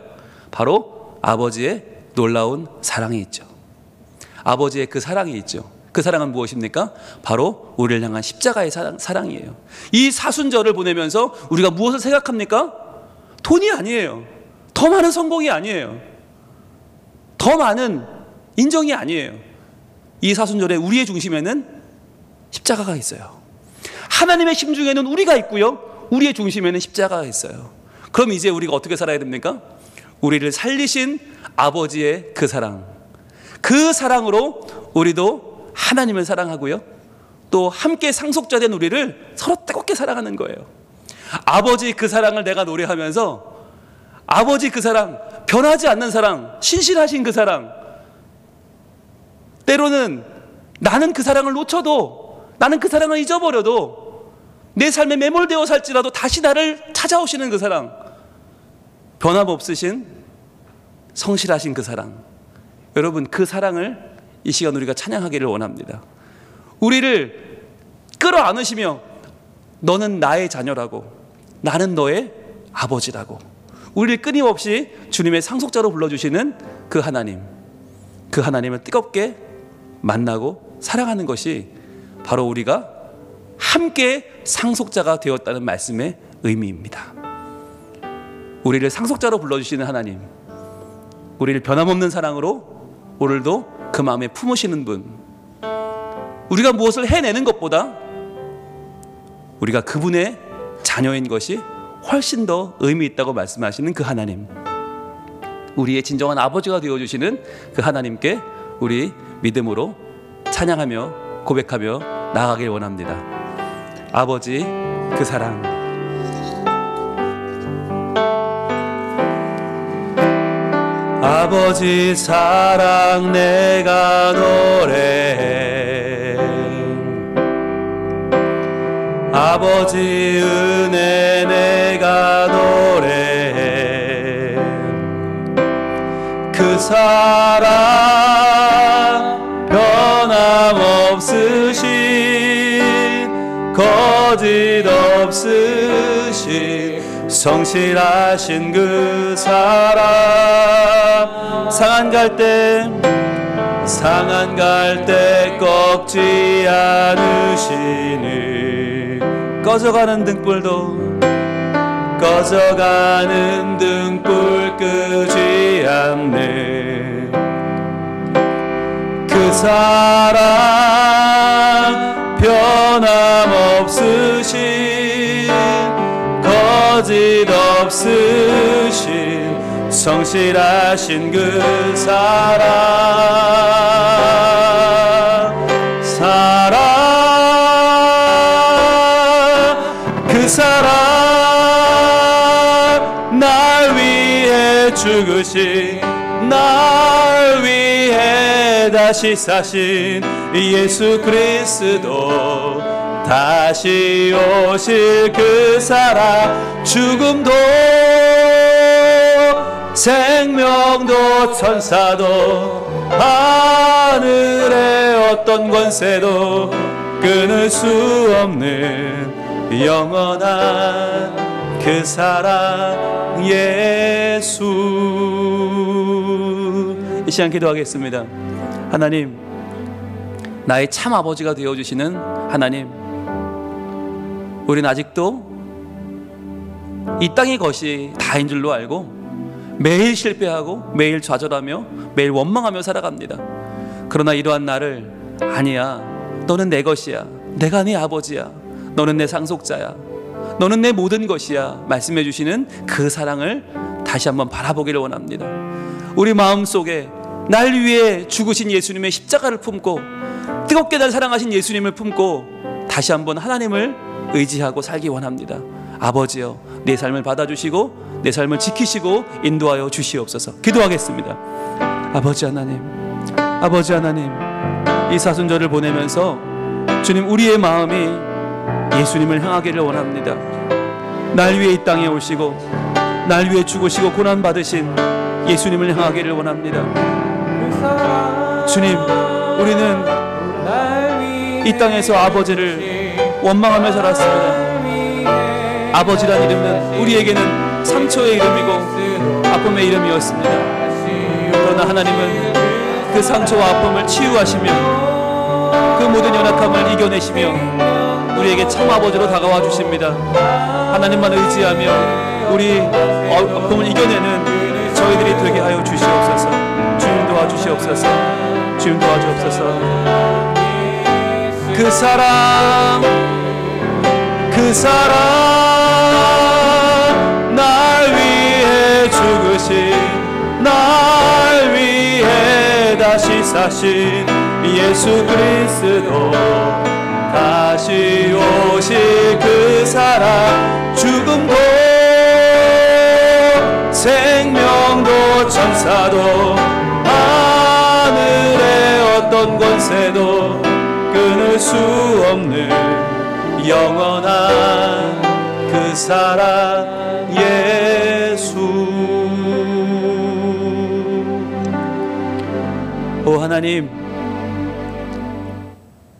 [SPEAKER 2] 바로 아버지의 놀라운 사랑이 있죠. 아버지의 그 사랑이 있죠. 그 사랑은 무엇입니까? 바로 우리를 향한 십자가의 사랑이에요. 이 사순절을 보내면서 우리가 무엇을 생각합니까? 돈이 아니에요. 더 많은 성공이 아니에요. 더 많은 인정이 아니에요. 이 사순절에 우리의 중심에는 십자가가 있어요. 하나님의 심중에는 우리가 있고요, 우리의 중심에는 십자가가 있어요. 그럼 이제 우리가 어떻게 살아야 됩니까? 우리를 살리신 아버지의 그 사랑, 그 사랑으로 우리도 하나님을 사랑하고요, 또 함께 상속자 된 우리를 서로 뜨겁게 사랑하는 거예요. 아버지 그 사랑을 내가 노래하면서, 아버지 그 사랑, 변하지 않는 사랑, 신실하신 그 사랑, 때로는 나는 그 사랑을 놓쳐도, 나는 그 사랑을 잊어버려도 내 삶에 매몰되어 살지라도 다시 나를 찾아오시는 그 사랑, 변함없으신 성실하신 그 사랑, 여러분, 그 사랑을 이 시간 우리가 찬양하기를 원합니다. 우리를 끌어안으시며 너는 나의 자녀라고, 나는 너의 아버지라고, 우리를 끊임없이 주님의 상속자로 불러주시는 그 하나님, 그 하나님을 뜨겁게 만나고 사랑하는 것이 바로 우리가 함께 상속자가 되었다는 말씀의 의미입니다. 우리를 상속자로 불러주시는 하나님, 우리를 변함없는 사랑으로 오늘도 그 마음에 품으시는 분, 우리가 무엇을 해내는 것보다 우리가 그분의 자녀인 것이 훨씬 더 의미 있다고 말씀하시는 그 하나님, 우리의 진정한 아버지가 되어주시는 그 하나님께 우리 믿음으로 찬양하며 고백하며 나아가길 원합니다. 아버지 그 사랑, 아버지 사랑 내가 노래해, 아버지 은혜 내가 노래해, 그 사랑 변함없으신 거짓 없으신 성실하신 그 사랑, 상한 갈 때 꺾지 않으시는, 꺼져가는 등불도 꺼져가는 등불 끄지 않는 그 사랑, 변함없으신 거짓 없으신 성실하신 그 사랑, 그 사랑, 날 위해 죽으신, 날 위해 다시 사신 예수 그리스도, 다시 오실 그 사랑, 죽음도 생명도 천사도 하늘의 어떤 권세도 끊을 수 없는 영원한 그 사랑 예수. 이 시간 기도하겠습니다. 하나님, 나의 참 아버지가 되어주시는 하나님, 우리는 아직도 이 땅의 것이 다인 줄로 알고 매일 실패하고 매일 좌절하며 매일 원망하며 살아갑니다. 그러나 이러한 나를 아니야, 너는 내 것이야, 내가 네 아버지야, 너는 내 상속자야, 너는 내 모든 것이야 말씀해 주시는 그 사랑을 다시 한번 바라보기를 원합니다. 우리 마음속에 날 위해 죽으신 예수님의 십자가를 품고 뜨겁게 날 사랑하신 예수님을 품고 다시 한번 하나님을 의지하고 살기 원합니다. 아버지여, 내 삶을 받아주시고 내 삶을 지키시고 인도하여 주시옵소서. 기도하겠습니다. 아버지 하나님, 아버지 하나님, 이 사순절을 보내면서 주님, 우리의 마음이 예수님을 향하기를 원합니다. 날 위해 이 땅에 오시고 날 위해 죽으시고 고난받으신 예수님을 향하기를 원합니다. 주님, 우리는 이 땅에서 아버지를 원망하며 살았습니다. 아버지란 이름은 우리에게는 상처의 이름이고 아픔의 이름이었습니다. 그러나 하나님은 그 상처와 아픔을 치유하시며 그 모든 연약함을 이겨내시며 우리에게 참 아버지로 다가와 주십니다. 하나님만 의지하며 우리 아픔을 이겨내는 저희들이 되게 하여 주시옵소서. 주님 도와주시옵소서. 주님 도와주옵소서. 그 사랑, 그 사랑, 날 위해 죽으신, 날 위해 다시 사신 예수 그리스도, 다시 오실 그 사랑, 죽음도 생명도 천사도 하늘의 어떤 권세도 끊을 수 없는 영원한 그 사랑 예수. 오 하나님,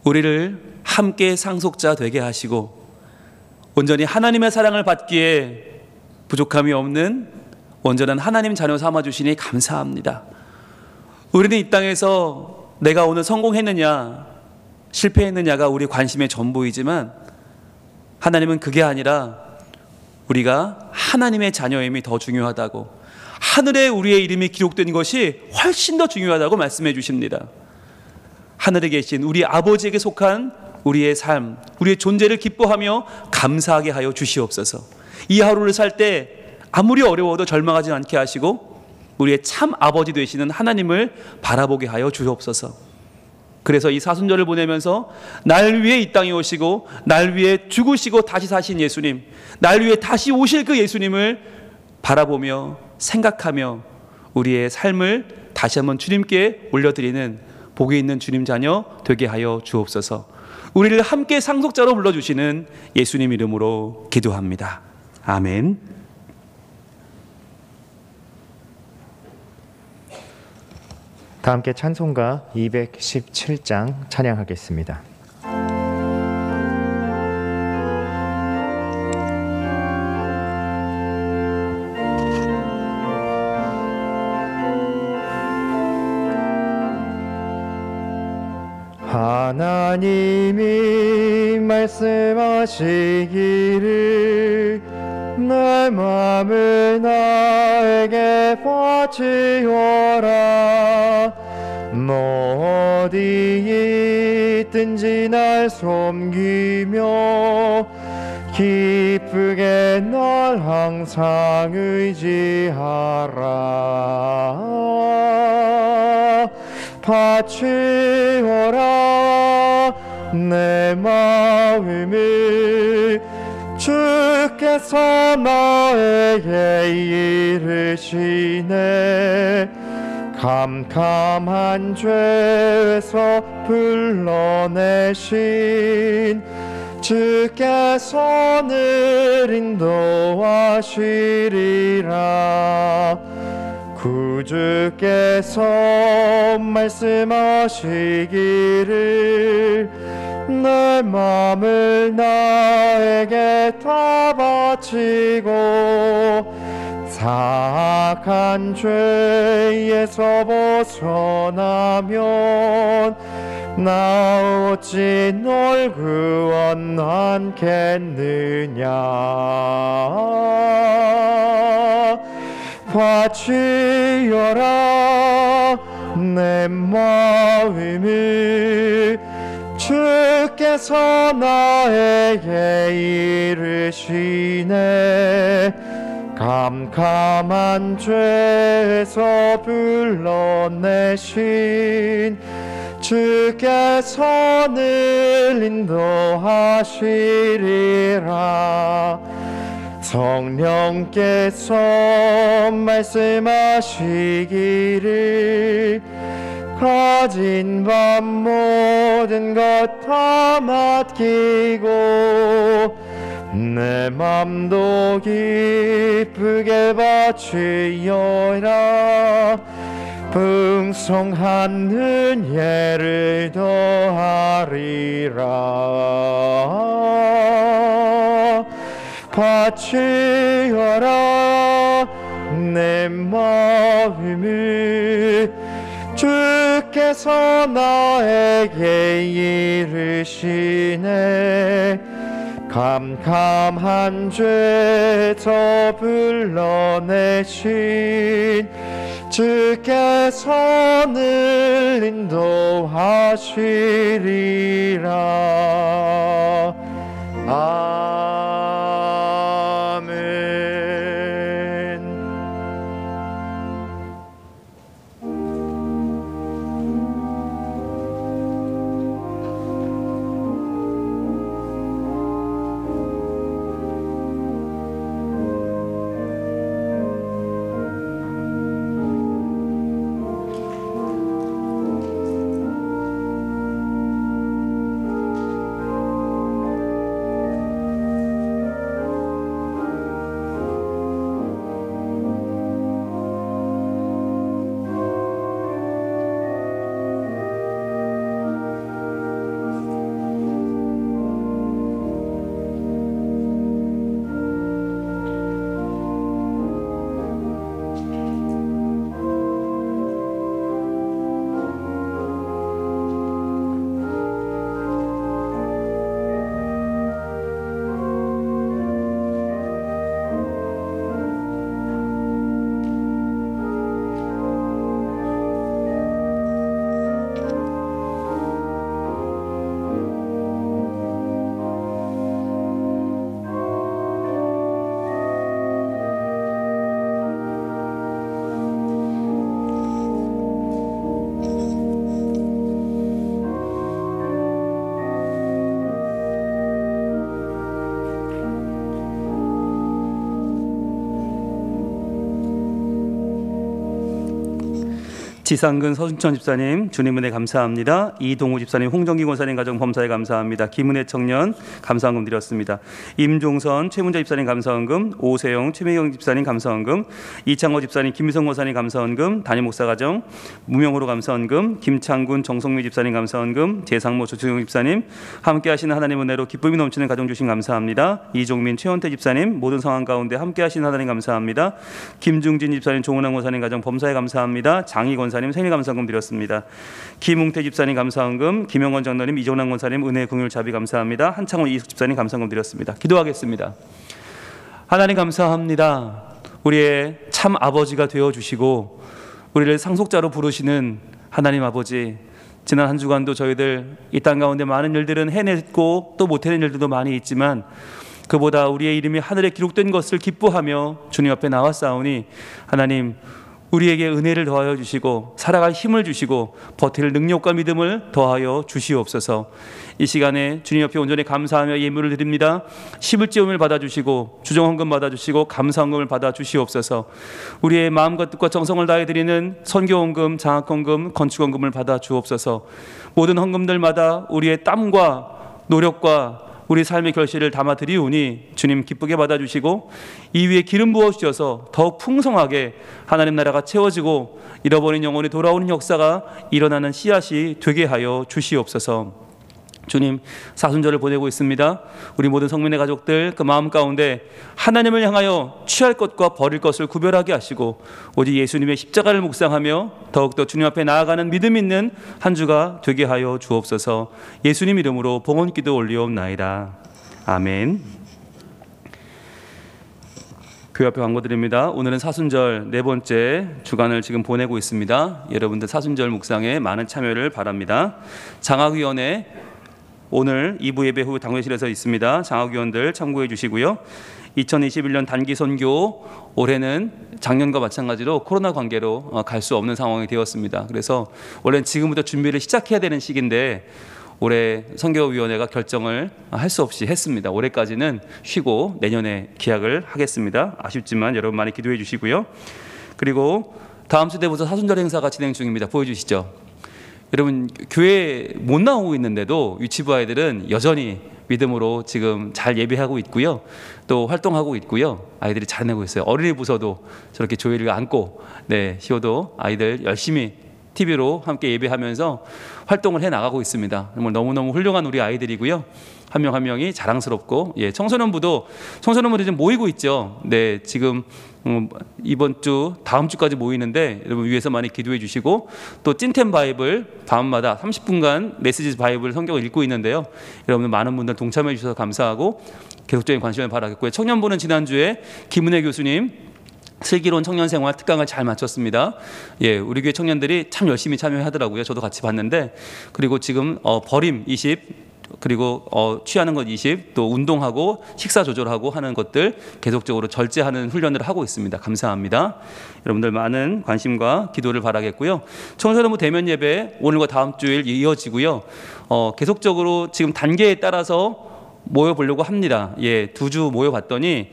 [SPEAKER 2] 우리를 함께 상속자 되게 하시고 온전히 하나님의 사랑을 받기에 부족함이 없는 온전한 하나님 자녀 삼아주시니 감사합니다. 우리는 이 땅에서 내가 오늘 성공했느냐 실패했느냐가 우리 관심의 전부이지만 하나님은 그게 아니라 우리가 하나님의 자녀임이 더 중요하다고, 하늘에 우리의 이름이 기록된 것이 훨씬 더 중요하다고 말씀해 주십니다. 하늘에 계신 우리 아버지에게 속한 우리의 삶, 우리의 존재를 기뻐하며 감사하게 하여 주시옵소서. 이 하루를 살 때 아무리 어려워도 절망하지 않게 하시고 우리의 참 아버지 되시는 하나님을 바라보게 하여 주옵소서. 그래서 이 사순절을 보내면서 날 위해 이 땅에 오시고 날 위해 죽으시고 다시 사신 예수님, 날 위해 다시 오실 그 예수님을 바라보며 생각하며 우리의 삶을 다시 한번 주님께 올려드리는 복이 있는 주님 자녀 되게 하여 주옵소서. 우리를 함께 상속자로 불러주시는 예수님 이름으로 기도합니다. 아멘.
[SPEAKER 1] 다 함께 찬송가 217장 찬양하겠습니다. 하나님이 말씀하시기를 내 마음을 나에게 바치어라. 너 어디 있든지 날 섬기며 기쁘게 날 항상 의지하라. 바치어라 내 마음을 주께서 나에게 이르시네. 캄캄한 죄에서 불러내신 주께서 늘 인도하시리라. 구주께서 말씀하시기를 내 마음을 나에게 다 바치고 사악한 죄에서 벗어나면 나 어찌 널 구원하겠느냐. 바치여라 내 마음을 주께서 나에게 이르시네. 캄캄한 죄에서 불러내신 주께서 늘 인도하시리라. 성령께서 말씀하시기를 가진 바 모든 것 다 맡기고 내 맘도 기쁘게 바치어라. 풍성한 은혜를 더하리라. 바치어라 내 마음을 주께서 나에게 이르시네. 캄캄한 죄에서 불러내신 주께서 늘 인도하시리라. 아멘.
[SPEAKER 2] 지상근 서순천 집사님 주님 은혜 감사합니다. 이동우 집사님, 홍정기 권사님 가정 범사에 감사합니다. 김은혜 청년 감사헌금 드렸습니다. 임종선 최문자 집사님 감사헌금, 오세영 최명경 집사님 감사헌금, 이창호 집사님, 김미성 권사님 감사헌금, 담임 목사 가정 무명으로 감사헌금, 김창군 정성미 집사님 감사헌금, 재상모 조충용 집사님 함께하시는 하나님 은혜로 기쁨이 넘치는 가정 주신 감사합니다. 이종민 최원태 집사님 모든 상황 가운데 함께하시는 하나님 감사합니다. 김중진 집사님, 종은왕 권사님 가정 범사에 감사합니다. 장희 권사님 생일 감사헌금 드렸습니다. 김웅태 집사님 감사헌금, 김영원 장로님, 이종남 권사님 은혜 긍휼 자비 감사합니다. 한창원 이숙 집사님 감사헌금 드렸습니다. 기도하겠습니다. 하나님 감사합니다. 우리의 참 아버지가 되어주시고 우리를 상속자로 부르시는 하나님 아버지, 지난 한 주간도 저희들 이 땅 가운데 많은 일들은 해냈고 또 못해낸 일들도 많이 있지만 그보다 우리의 이름이 하늘에 기록된 것을 기뻐하며 주님 앞에 나왔사오니 하나님 우리에게 은혜를 더하여 주시고 살아갈 힘을 주시고 버틸 능력과 믿음을 더하여 주시옵소서. 이 시간에 주님 옆에 온전히 감사하며 예물을 드립니다. 11조금을 받아주시고 주정헌금 받아주시고 감사헌금을 받아주시옵소서. 우리의 마음과 뜻과 정성을 다해 드리는 선교헌금, 장학헌금, 건축헌금을 받아주옵소서. 모든 헌금들마다 우리의 땀과 노력과 우리 삶의 결실을 담아 드리오니 주님 기쁘게 받아주시고 이 위에 기름 부어주셔서 더욱 풍성하게 하나님 나라가 채워지고 잃어버린 영혼이 돌아오는 역사가 일어나는 씨앗이 되게 하여 주시옵소서. 주님, 사순절을 보내고 있습니다. 우리 모든 성민의 가족들 그 마음 가운데 하나님을 향하여 취할 것과 버릴 것을 구별하게 하시고 오직 예수님의 십자가를 묵상하며 더욱더 주님 앞에 나아가는 믿음 있는 한 주가 되게 하여 주옵소서. 예수님 이름으로 봉헌기도 올리옵나이다. 아멘. 교회 앞에 광고드립니다. 오늘은 사순절 네 번째 주간을 지금 보내고 있습니다. 여러분들 사순절 묵상에 많은 참여를 바랍니다. 장학위원회 오늘 2부 예배 후 당회실에서 있습니다. 장학위원들 참고해 주시고요. 2021년 단기 선교 올해는 작년과 마찬가지로 코로나 관계로 갈 수 없는 상황이 되었습니다. 그래서 원래는 지금부터 준비를 시작해야 되는 시기인데 올해 선교위원회가 결정을 할 수 없이 했습니다. 올해까지는 쉬고 내년에 기약을 하겠습니다. 아쉽지만 여러분 많이 기도해 주시고요. 그리고 다음 주 때부터 사순절 행사가 진행 중입니다. 보여주시죠. 여러분 교회 못 나오고 있는데도 유치부 아이들은 여전히 믿음으로 지금 잘 예배하고 있고요. 또 활동하고 있고요. 아이들이 잘해내고 있어요. 어린이 부서도 저렇게 조회를 안고 시호도 아이들 열심히 TV로 함께 예배하면서 활동을 해나가고 있습니다. 정말 너무너무 훌륭한 우리 아이들이고요. 한 명 한 명이 자랑스럽고 청소년부들이 좀 모이고 있죠. 지금 이번 주 다음 주까지 모이는데 여러분 위에서 많이 기도해 주시고 또 찐템 바이블 밤마다 30분간 메시지 바이블 성경을 읽고 있는데요. 여러분 많은 분들 동참해 주셔서 감사하고 계속적인 관심을 바라겠고요. 청년부는 지난주에 김은혜 교수님 슬기로운 청년생활 특강을 잘 마쳤습니다. 우리 교회 청년들이 참 열심히 참여하더라고요. 저도 같이 봤는데 그리고 지금 버림 20 그리고 취하는 것 20, 또 운동하고 식사 조절하고 하는 것들 계속적으로 절제하는 훈련을 하고 있습니다. 감사합니다. 여러분들 많은 관심과 기도를 바라겠고요. 청소년부 대면 예배 오늘과 다음 주일 이어지고요. 계속적으로 지금 단계에 따라서 모여보려고 합니다. 2주 모여봤더니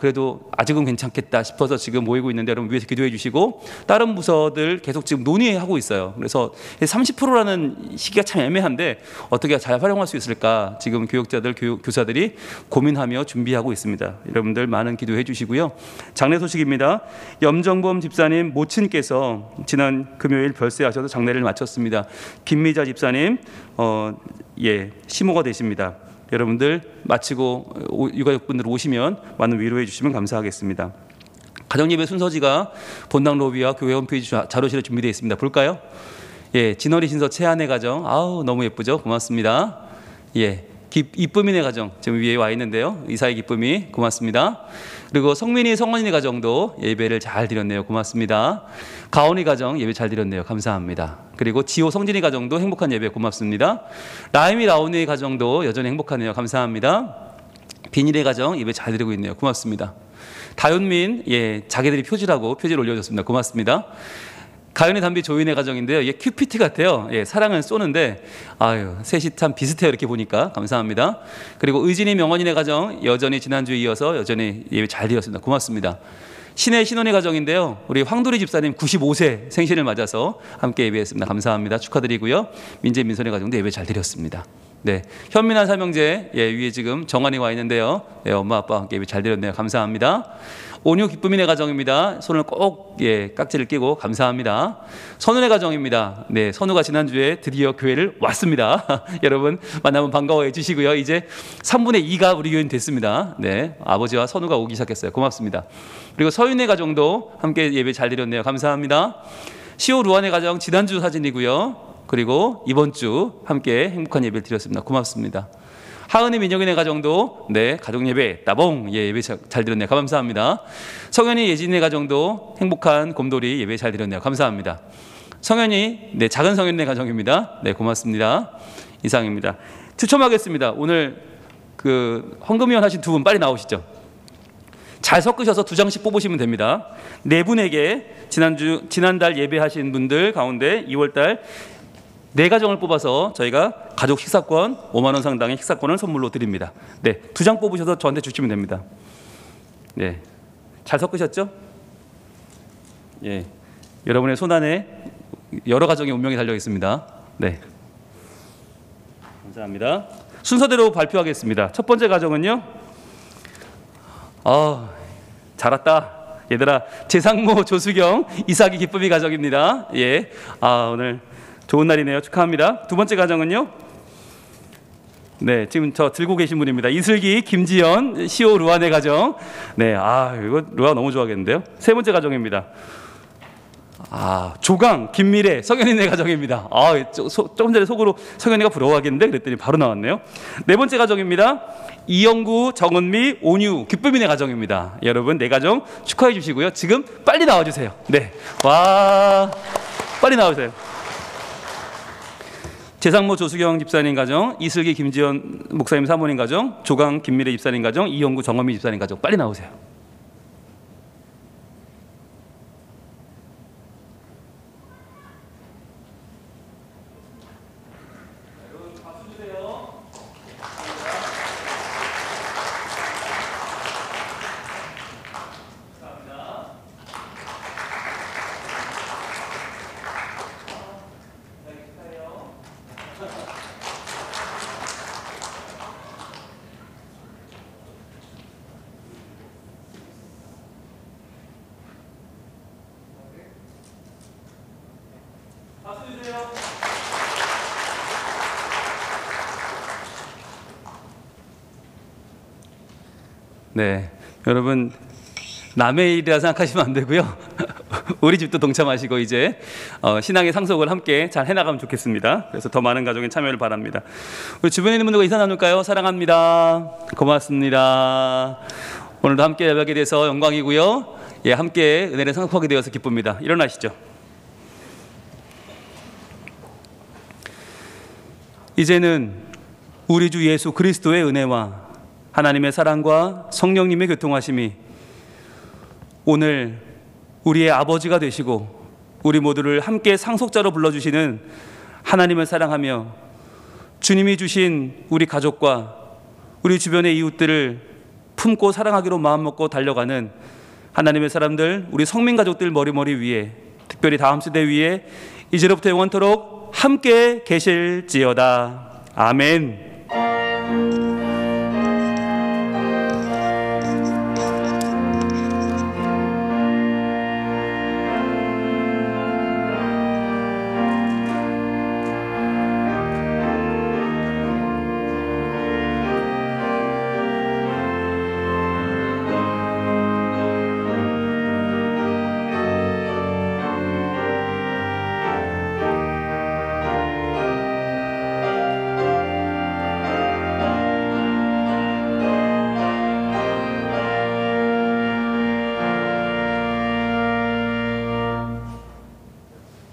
[SPEAKER 2] 그래도 아직은 괜찮겠다 싶어서 지금 모이고 있는데 여러분 위에서 기도해 주시고 다른 부서들 계속 지금 논의하고 있어요. 그래서 30%라는 시기가 참 애매한데 어떻게 잘 활용할 수 있을까 지금 교육자들, 교사들이 고민하며 준비하고 있습니다. 여러분들 많은 기도해 주시고요. 장례 소식입니다. 염정범 집사님 모친께서 지난 금요일 별세하셔서 장례를 마쳤습니다. 김미자 집사님 시모가 되십니다. 여러분들 마치고 유가족분들 오시면 많은 위로해 주시면 감사하겠습니다. 가정예배 순서지가 본당 로비와 교회 홈페이지 자료실에 준비되어 있습니다. 볼까요? 진어리 신서 최한의 가정 너무 예쁘죠? 고맙습니다. 이쁨이네 가정 지금 위에 와 있는데요. 이사의 기쁨이 고맙습니다. 그리고 성민이 성원이네 가정도 예배를 잘 드렸네요. 고맙습니다. 가온이 가정 예배 잘 드렸네요. 감사합니다. 그리고 지호 성진이 가정도 행복한 예배 고맙습니다. 라임이 라온이 가정도 여전히 행복하네요. 감사합니다. 비닐의 가정 예배 잘 드리고 있네요. 고맙습니다. 다윤민 자기들이 표지를 올려줬습니다. 고맙습니다. 가연이 담비 조인의 가정인데요. 큐피트 같아요. 사랑은 쏘는데 셋이 참 비슷해요. 이렇게 보니까 감사합니다. 그리고 의진이 명원이네 가정 여전히 지난주에 이어서 여전히 예배 잘 드렸습니다. 고맙습니다. 신의 신혼의 가정인데요. 우리 황도리 집사님 95세 생신을 맞아서 함께 예배했습니다. 감사합니다. 축하드리고요. 민재 민선의 가정도 예배 잘 드렸습니다. 현민한 삼형제 위에 지금 정환이 와 있는데요. 엄마 아빠와 함께 예배 잘 드렸네요. 감사합니다. 온유 기쁨이네 가정입니다. 손을 꼭 깍지를 끼고 감사합니다. 선우네 가정입니다. 선우가 지난주에 드디어 교회를 왔습니다. 여러분 만나면 반가워해 주시고요. 이제 3분의 2가 우리 교인 됐습니다. 아버지와 선우가 오기 시작했어요. 고맙습니다. 그리고 서윤의 가정도 함께 예배 잘 드렸네요. 감사합니다. 시오 루안의 가정 지난주 사진이고요. 그리고 이번 주 함께 행복한 예배를 드렸습니다. 고맙습니다. 하은이 민영이네 가정도 가족 예배 따봉 예배 잘 드렸네요. 감사합니다. 성현이 예진이네 가정도 행복한 곰돌이 예배 잘 드렸네요. 감사합니다. 성현이 작은 성현이네 가정입니다. 고맙습니다. 이상입니다. 추첨하겠습니다. 오늘 헌금위원 하신 두 분 빨리 나오시죠. 잘 섞으셔서 2장씩 뽑으시면 됩니다. 4분에게 지난달 예배하신 분들 가운데 2월달 4가정을 뽑아서 저희가 가족 식사권 5만 원 상당의 식사권을 선물로 드립니다. 2장 뽑으셔서 저한테 주시면 됩니다. 잘 섞으셨죠? 여러분의 손안에 여러 가정의 운명이 달려 있습니다. 감사합니다. 순서대로 발표하겠습니다. 첫 번째 가정은요. 잘 왔다. 얘들아, 재상모, 조수경, 이삭이 기쁨이 가정입니다. 오늘 좋은 날이네요. 축하합니다. 두 번째 가정은요. 네, 지금 저 들고 계신 분입니다. 이슬기, 김지연, 시오 루아네 가정. 네, 이거 루아 너무 좋아하겠는데요. 세 번째 가정입니다. 조강, 김미래, 성현이네 가정입니다. 조금 전에 속으로 성현이가 부러워하겠는데 그랬더니 바로 나왔네요. 네 번째 가정입니다. 이영구, 정은미, 온유, 기쁨이네 가정입니다. 여러분, 네 가정 축하해 주시고요. 지금 빨리 나와주세요. 네, 와, 빨리 나와주세요. 재상모 조수경 집사님 가정, 이슬기 김지연 목사님 사모님 가정, 조강 김미래 집사님 가정, 이영구 정원미 집사님 가정, 빨리 나오세요. 박수 주세요. 감사합니다. 박수 주세요. 네, 여러분 남의 일이라 생각하시면 안 되고요. 우리 집도 동참하시고 이제 신앙의 상속을 함께 잘 해나가면 좋겠습니다. 그래서 더 많은 가족의 참여를 바랍니다. 우리 주변에 있는 분들과 인사 나눌까요? 사랑합니다. 고맙습니다. 오늘도 함께 예배하게 돼서 영광이고요. 예, 함께 은혜를 상속하게 되어서 기쁩니다. 일어나시죠. 이제는 우리 주 예수 그리스도의 은혜와 하나님의 사랑과 성령님의 교통하심이 오늘 우리의 아버지가 되시고 우리 모두를 함께 상속자로 불러주시는 하나님을 사랑하며 주님이 주신 우리 가족과 우리 주변의 이웃들을 품고 사랑하기로 마음먹고 달려가는 하나님의 사람들, 우리 성민 가족들 머리머리 위에, 특별히 다음 세대 위에 이제로부터 영원토록 함께 계실지어다. 아멘.